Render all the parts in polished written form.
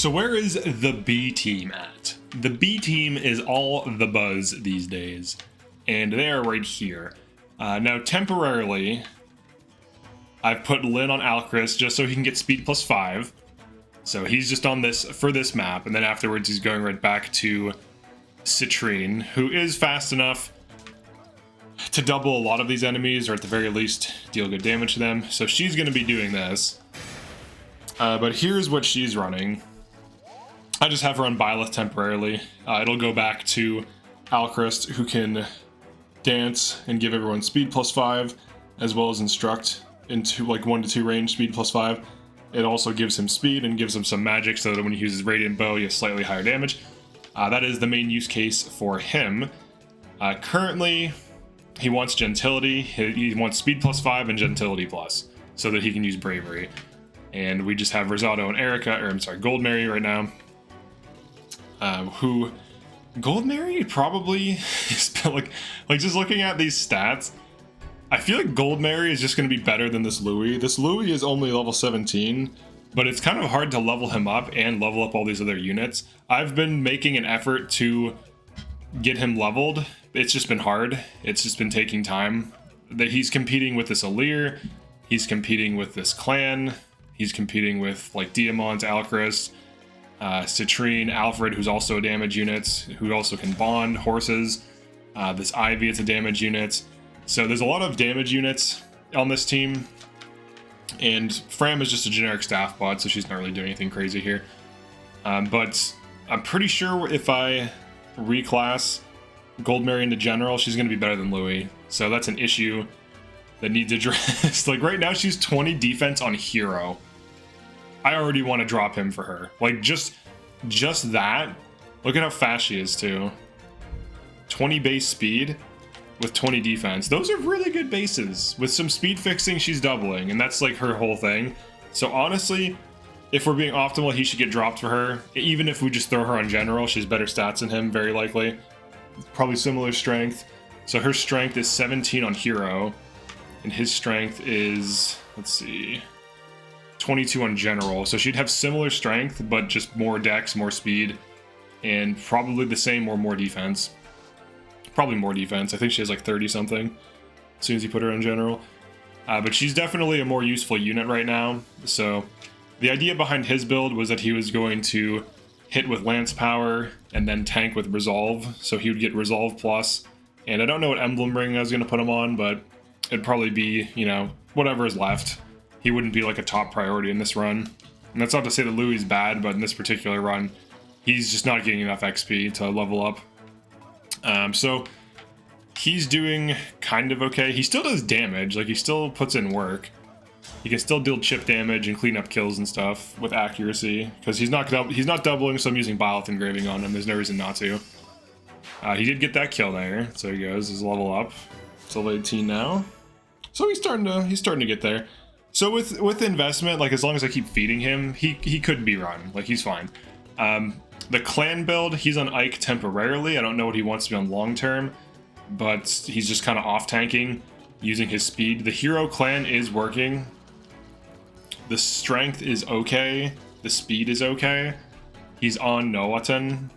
So where is the B team at? The B team is all the buzz these days, and they are right here. Now, temporarily, I've put Lynn on Alcris just so he can get speed +5. So he's just on this for this map, and then afterwards he's going right back to Citrine, who is fast enough to double a lot of these enemies, or at the very least deal good damage to them. So she's going to be doing this. But here's what she's running. I just have her on Byleth temporarily. It'll go back to Alchrist, who can dance and give everyone speed +5, as well as instruct into like 1 to 2 range speed +5. It also gives him speed and gives him some magic so that when he uses Radiant Bow, he has slightly higher damage. That is the main use case for him. Currently, he wants Gentility. He wants speed +5 and Gentility plus, so that he can use Bravery. And we just have Rosado and Erica, or I'm sorry, Goldmary right now. Who Goldmary probably is like just looking at these stats, I feel like Goldmary is just going to be better than this Louis. This Louis is only level 17, but it's kind of hard to level him up and level up all these other units. I've been making an effort to get him leveled. It's just been hard. It's just been taking time. That he's competing with this Alir, he's competing with this clan, he's competing with like Diamond, Alchrist, Citrine, Alfred, who's also a damage unit, who also can bond horses. This Ivy, it's a damage unit. So there's a lot of damage units on this team. And Fram is just a generic staff bot, so she's not really doing anything crazy here. But I'm pretty sure if I reclass Goldmary into General, she's going to be better than Louis. So that's an issue that needs addressed. Like right now, she's 20 defense on Hero. I already want to drop him for her. Like just that. Look at how fast she is too. 20 base speed with 20 defense. Those are really good bases. With some speed fixing, she's doubling, and that's like her whole thing. So honestly, if we're being optimal, he should get dropped for her. Even if we just throw her on General, she's better stats than him, very likely. Probably similar strength. So her strength is 17 on Hero, and his strength is, let's see, 22 on General. So she'd have similar strength, but just more dex, more speed, and probably the same or more defense. Probably more defense. I think she has like 30 something as soon as you put her on General. But she's definitely a more useful unit right now. So the idea behind his build was that he was going to hit with Lance Power and then tank with Resolve. So he would get Resolve plus. And I don't know what Emblem Ring I was going to put him on, but it'd probably be, you know, whatever is left. He wouldn't be like a top priority in this run. And that's not to say that Louis is bad, but in this particular run, he's just not getting enough XP to level up. So he's doing kind of okay. He still does damage, like he still puts in work. He can still deal chip damage and clean up kills and stuff with accuracy, because he's not doubling, so I'm using Byleth Engraving on him. There's no reason not to. He did get that kill there, so there he goes, his level up. It's level 18 now. So he's starting to get there. So with investment, like as long as I keep feeding him, he could be run. Like he's fine. The clan build, he's on Ike temporarily. I don't know what he wants to be on long term, but he's just kind of off tanking using his speed. The hero clan is working. The strength is okay. The speed is okay. He's on Noatan,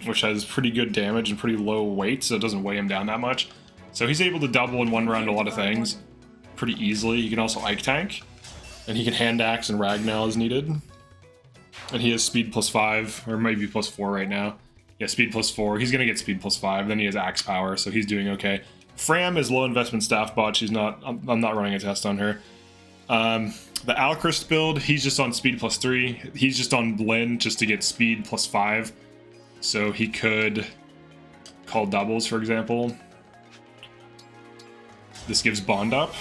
which has pretty good damage and pretty low weight, so it doesn't weigh him down that much. So he's able to double in one round a lot of things pretty easily. He can also Ike tank, and he can hand axe and Ragnar as needed. And he has speed +5, or maybe +4 right now. Yeah, speed +4. He's gonna get speed +5. Then he has axe power, so he's doing okay. Fram is low investment staff bot. She's not. I'm not running a test on her. The Alchrist build, he's just on speed +3. He's just on Lynn just to get speed +5, so he could call doubles, for example. This gives bond up.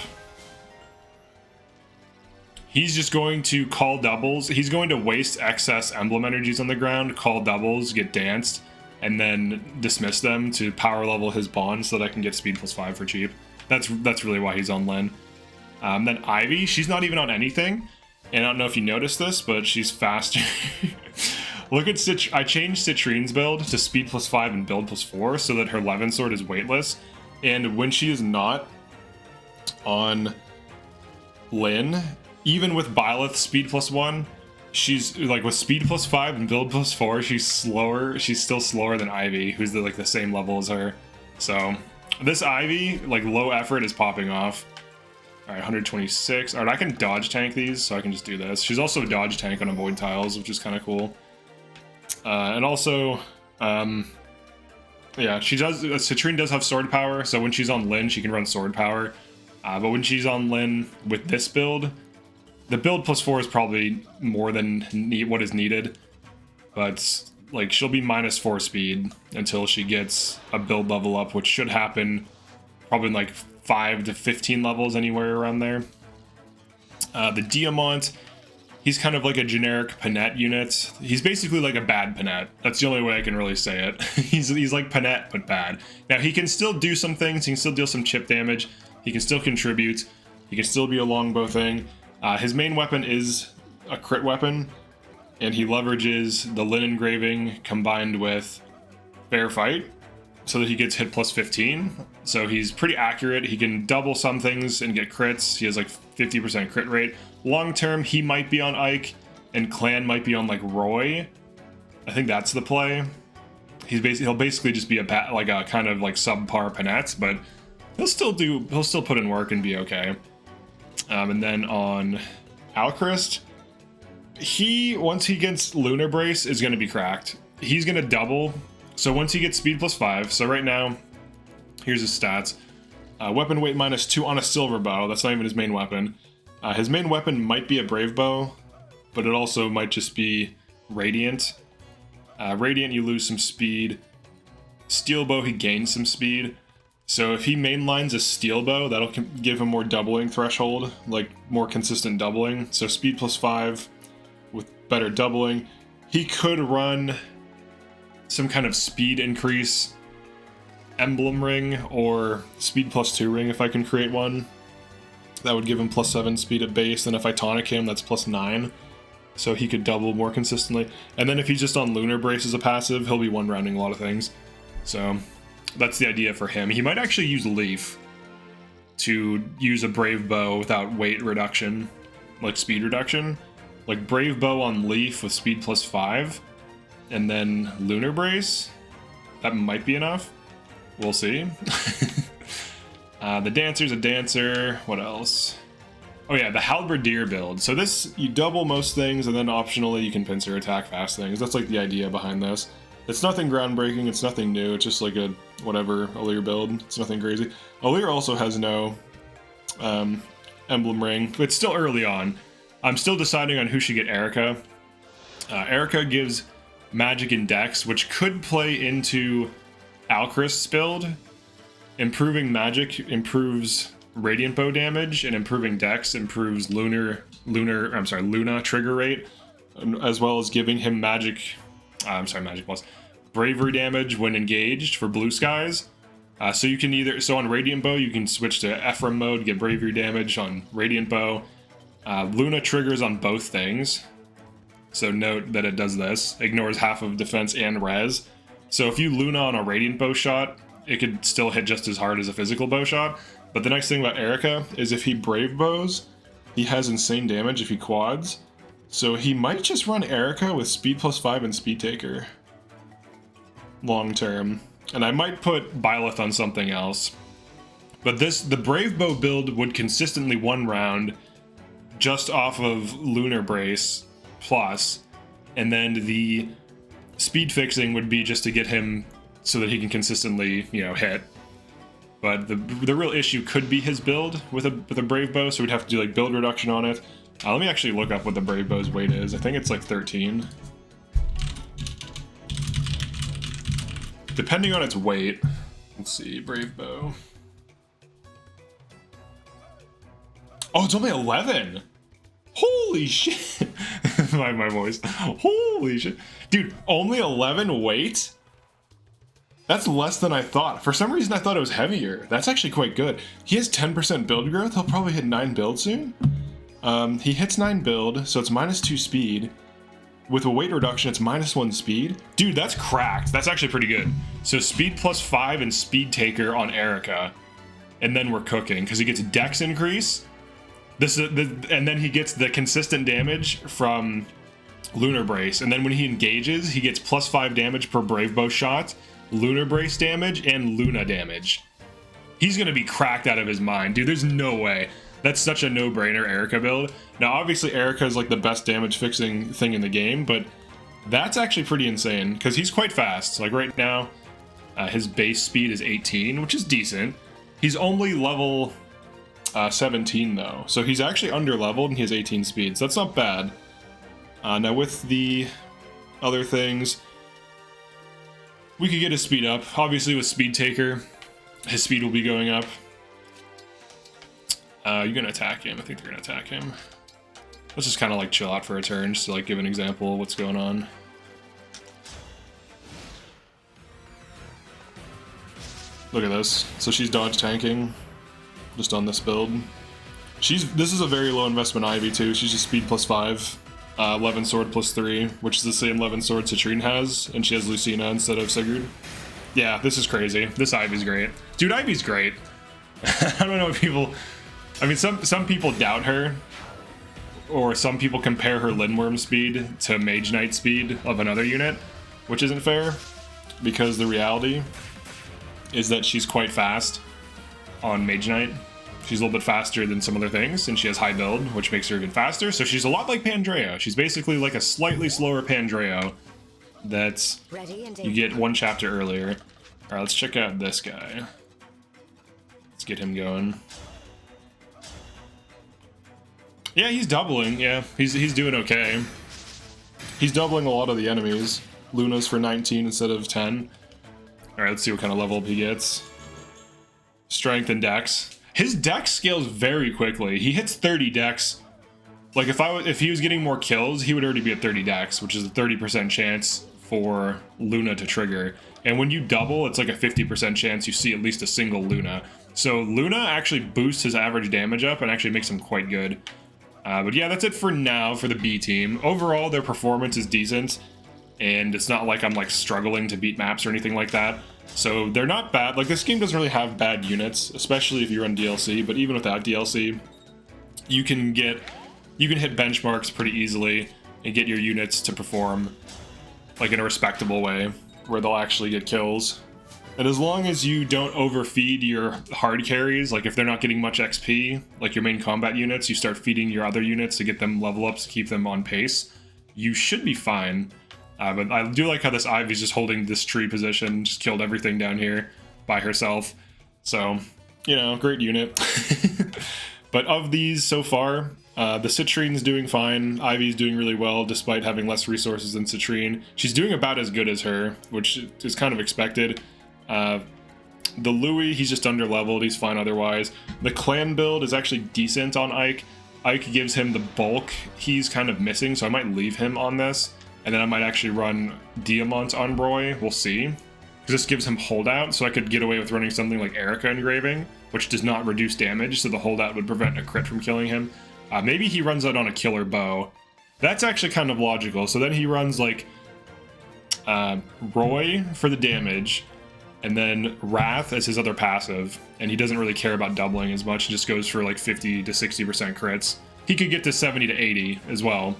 He's just going to call doubles. He's going to waste excess emblem energies on the ground, call doubles, get danced, and then dismiss them to power level his bond so that I can get speed +5 for cheap. That's really why he's on Lynn. Then Ivy, she's not even on anything. And I don't know if you noticed this, but she's faster. Look at I changed Citrine's build to speed +5 and build +4 so that her Levin sword is weightless. And when she is not on Lynn, even with Byleth speed +1, she's like with speed +5 and build +4, she's slower. She's still slower than Ivy, who's like the same level as her. So this Ivy, like low effort, is popping off. All right, 126. All right, I can dodge tank these, so I can just do this. She's also a dodge tank on avoid tiles, which is kind of cool. And also, yeah, she does. Citrine does have sword power, so when she's on Lyn, she can run sword power. But when she's on Lyn with this build, the build +4 is probably more than what is needed. But like, she'll be -4 speed until she gets a build level up, which should happen probably in like 5 to 15 levels, anywhere around there. The Diamant, he's kind of like a generic Panette unit. He's basically like a bad Panette. That's the only way I can really say it. he's like Panette, but bad. Now, he can still do some things. He can still deal some chip damage. He can still contribute. He can still be a longbow thing. His main weapon is a crit weapon, and he leverages the Lyn engraving combined with Fair Fight, so that he gets hit +15. So he's pretty accurate. He can double some things and get crits. He has like 50% crit rate. Long term, he might be on Ike, and Clan might be on like Roy. I think that's the play. He'll basically just be a kind of like subpar Panette, but he'll still put in work and be okay. And then on Alchrist, once he gets Lunar Brace, is going to be cracked. He's going to double. So once he gets speed +5, so right now, here's his stats. Weapon weight -2 on a silver bow. That's not even his main weapon. His main weapon might be a brave bow, but it also might just be radiant. Radiant, you lose some speed. Steel bow, he gains some speed. So if he mainlines a steel bow, that'll give him more doubling threshold, like more consistent doubling. So speed +5 with better doubling. He could run some kind of speed increase emblem ring, or speed +2 ring if I can create one. That would give him +7 speed at base, and if I tonic him, that's +9. So he could double more consistently. And then if he's just on Lunar Brace as a passive, he'll be one-rounding a lot of things. So that's the idea for him. He might actually use Leaf to use a Brave Bow without weight reduction, like speed reduction. Like Brave Bow on Leaf with speed +5, and then Lunar Brace. That might be enough. We'll see. The Dancer's a Dancer. What else? Oh yeah, the Halberdier build. So this, you double most things, and then optionally you can pincer attack fast things. That's like the idea behind this. It's nothing groundbreaking, it's nothing new, it's just like a whatever Alir build. It's nothing crazy. Alir also has no emblem ring, but it's still early on. I'm still deciding on who should get Erica. Erica gives magic and dex, which could play into Alchrist's build. Improving magic improves radiant bow damage, and improving dex improves Luna trigger rate, as well as giving him magic plus bravery damage when engaged for blue skies. So you can so on radiant bow you can switch to Ephraim mode, get bravery damage on radiant bow. Luna triggers on both things, so note that it does this, ignores half of defense and res. So if you Luna on a radiant bow shot, it could still hit just as hard as a physical bow shot. But the nice thing about Erica is if he brave bows, he has insane damage if he quads. So he might just run Erica with speed +5 and speed taker long term. And I might put Byleth on something else. But the brave bow build would consistently one round just off of Lunar Brace plus, and then the speed fixing would be just to get him so that he can consistently, hit. But the real issue could be his build with a brave bow, so we'd have to do like build reduction on it. Let me actually look up what the brave bow's weight is. I think it's like 13. Depending on its weight. Let's see, brave bow. Oh, it's only 11. Holy shit. my voice. Holy shit. Dude, only 11 weight? That's less than I thought. For some reason, I thought it was heavier. That's actually quite good. He has 10% build growth. He'll probably hit 9 build soon. He hits 9 build, so it's -2 speed. With a weight reduction, it's -1 speed. Dude, that's cracked. That's actually pretty good. So speed +5 and speed taker on Erica. And then we're cooking, because he gets dex increase. And then he gets the consistent damage from Lunar Brace, and then when he engages, he gets +5 damage per Brave Bow shot, Lunar Brace damage, and Luna damage. He's gonna be cracked out of his mind, dude. There's no way. That's such a no-brainer Erica build. Now, obviously, Erica is like the best damage-fixing thing in the game, but that's actually pretty insane because he's quite fast. Like right now, his base speed is 18, which is decent. He's only level 17 though, so he's actually under-leveled and he has 18 speed, so that's not bad. Now with the other things, we could get his speed up. Obviously with Speed Taker, his speed will be going up. You're gonna attack him. I think they're gonna attack him. Let's just kind of like chill out for a turn, just to like give an example of what's going on. Look at this. So she's dodge tanking, just on this build. This is a very low investment Ivy too. She's just speed +5, 11 sword +3, which is the same 11 sword Citrine has, and she has Lucina instead of Sigurd. Yeah, this is crazy. This Ivy's great. Dude, Ivy's great. I don't know if people... I mean, some people doubt her, or some people compare her Lindworm speed to Mage Knight speed of another unit, which isn't fair, because the reality is that she's quite fast on Mage Knight. She's a little bit faster than some other things, and she has high build, which makes her even faster, so she's a lot like Pandreo. She's basically like a slightly slower Pandreo that you get one chapter earlier. Alright, let's check out this guy. Let's get him going. Yeah, he's doubling. Yeah, he's doing okay. He's doubling a lot of the enemies. Luna's for 19 instead of 10. Alright, let's see what kind of level up he gets. Strength and Dex. His Dex scales very quickly. He hits 30 Dex. Like if he was getting more kills, he would already be at 30 Dex, which is a 30% chance for Luna to trigger. And when you double, it's like a 50% chance you see at least a single Luna. So Luna actually boosts his average damage up and actually makes him quite good. But yeah, that's it for now for the B team. Overall, their performance is decent, and it's not like I'm like struggling to beat maps or anything like that. So they're not bad. Like this game doesn't really have bad units, especially if you run DLC, but even without DLC, you can hit benchmarks pretty easily and get your units to perform like in a respectable way where they'll actually get kills. And as long as you don't overfeed your hard carries, like if they're not getting much XP, like your main combat units, you start feeding your other units to get them level ups to keep them on pace, you should be fine. But I do like how this Ivy's just holding this tree position, just killed everything down here by herself. So, you know, great unit. But of these so far, the Citrine's doing fine. Ivy's doing really well despite having less resources than Citrine. She's doing about as good as her, which is kind of expected. The Louis, he's just under-leveled, he's fine otherwise. The clan build is actually decent on Ike. Ike gives him the bulk he's kind of missing, so I might leave him on this. And then I might actually run Diamant on Roy, we'll see. Because this gives him holdout, so I could get away with running something like Erica Engraving, which does not reduce damage, so the holdout would prevent a crit from killing him. Maybe he runs out on a killer bow. That's actually kind of logical. So then he runs like Roy for the damage, and then Wrath as his other passive, and he doesn't really care about doubling as much, he just goes for like 50 to 60% crits. He could get to 70 to 80 as well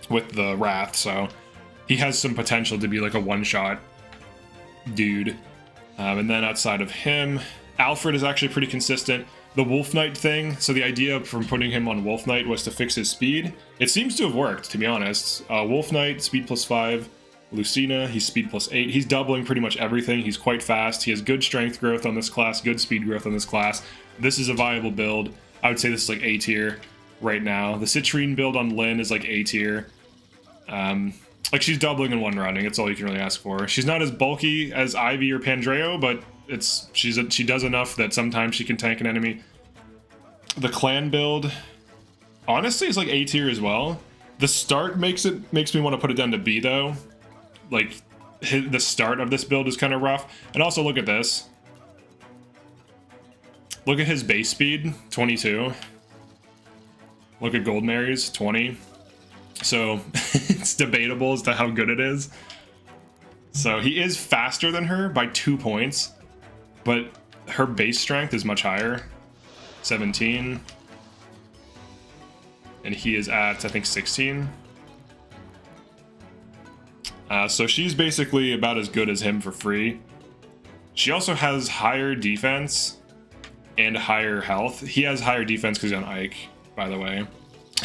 with the Wrath, so he has some potential to be like a one-shot dude. And then outside of him, Alfred is actually pretty consistent. The Wolf Knight thing, so the idea from putting him on Wolf Knight was to fix his speed. It seems to have worked, to be honest. Wolf Knight, speed +5. Lucina, he's speed +8. He's doubling pretty much everything. He's quite fast. He has good strength growth on this class, good speed growth on this class. This is a viable build. I would say this is like A tier right now. The Citrine build on Lyn is like A tier. Like she's doubling and one running. It's all you can really ask for. She's not as bulky as Ivy or Pandreo, but she does enough that sometimes she can tank an enemy. The clan build, honestly, is like A tier as well. The start makes me want to put it down to B though. Like the start of this build is kind of rough. And also look at this. Look at his base speed, 22. Look at Gold Mary's, 20. So it's debatable as to how good it is. So he is faster than her by 2 points, but her base strength is much higher, 17. And he is at, I think, 16. So she's basically about as good as him for free. She also has higher defense and higher health. He has higher defense because he's on Ike, by the way.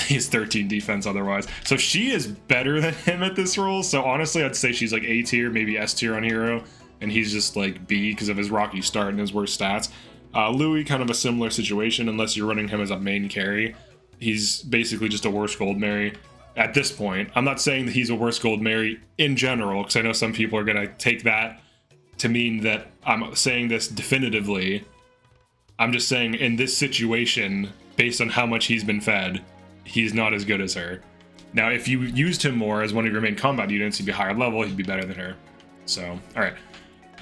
He has 13 defense otherwise. So she is better than him at this role. So honestly, I'd say she's like A tier, maybe S tier on hero. And he's just like B because of his rocky start and his worst stats. Louis, kind of a similar situation unless you're running him as a main carry. He's basically just a worse Gold Mary at this point. I'm not saying that he's a worse Gold Mary in general, because I know some people are going to take that to mean that I'm saying this definitively. I'm just saying in this situation, based on how much he's been fed, he's not as good as her. Now, if you used him more as one of your main combat units, he'd be higher level, he'd be better than her. So, all right.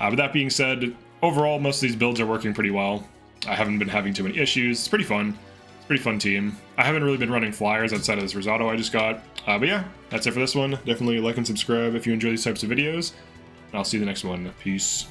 With that being said, overall, most of these builds are working pretty well. I haven't been having too many issues. It's pretty fun. It's a pretty fun team. I haven't really been running flyers outside of this risotto I just got. But yeah, that's it for this one. Definitely like and subscribe if you enjoy these types of videos. And I'll see you in the next one. Peace.